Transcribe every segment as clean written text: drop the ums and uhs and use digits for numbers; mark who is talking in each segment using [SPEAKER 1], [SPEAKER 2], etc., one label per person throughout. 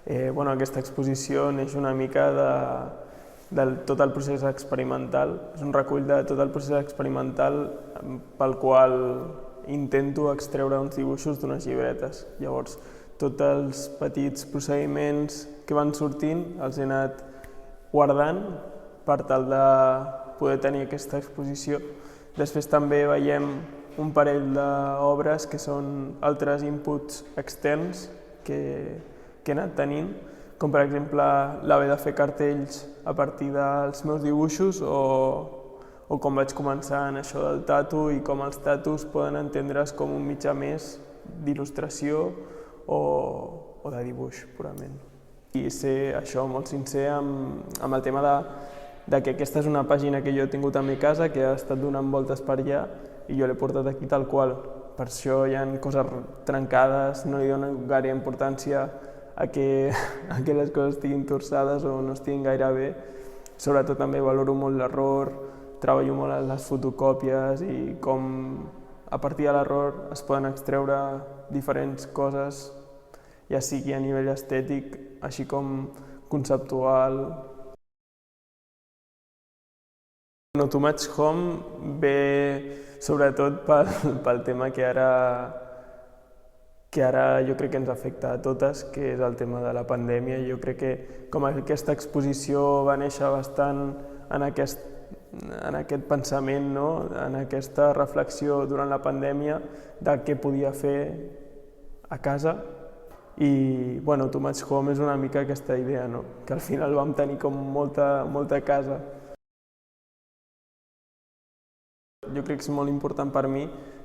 [SPEAKER 1] Aquesta exposició neix una mica de tot el procés experimental. És un recull de tot el procés experimental pel qual intento extreure uns dibuixos d'unes llibretes. Llavors, tots els petits procediments que van sortint els he anat guardant per tal de poder tenir aquesta exposició. Després també veiem un parell d'obres que són altres inputs externs que he anat tenint, com per exemple l'haver de fer cartells a partir dels meus dibuixos o com vaig començar en això del tatu i com els tatus poden entendre's com un mitjà més d'il·lustració o de dibuix, purament. I ser això molt sincer amb el tema de que aquesta és una pàgina que jo he tingut a mi casa, que ha estat donant voltes per allà i jo l'he portat aquí tal qual. Per això hi ha coses trencades, no li dono gaire importància a que les coses estiguin torçades o no estiguin gaire bé. Sobretot també valoro molt l'error, treballo molt en les fotocòpies i com a partir de l'error es poden extreure diferents coses, ja sigui a nivell estètic, així com conceptual. Too Much Home ve sobretot pel tema que ara jo crec que ens afecta a totes, que és el tema de la pandèmia. Jo crec que com aquesta exposició va néixer bastant en aquest pensament, no? En aquesta reflexió durant la pandèmia de què podia fer a casa. I Too Much Home és una mica aquesta idea, no? Que al final vam tenir com molta casa. Jo crec que és molt important per mi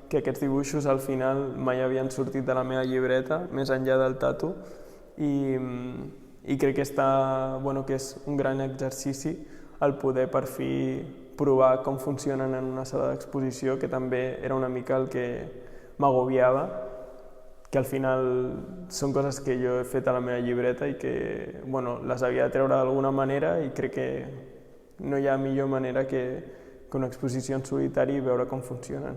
[SPEAKER 1] que aquests dibuixos al final mai havien sortit de la meva llibreta, més enllà del tatu, i crec que que és un gran exercici el poder per fi provar com funcionen en una sala d'exposició, que també era una mica el que m'agobiava, que al final són coses que jo he fet a la meva llibreta i que les havia de treure d'alguna manera, i crec que no hi ha millor manera que una exposició en solitari i veure com funcionen.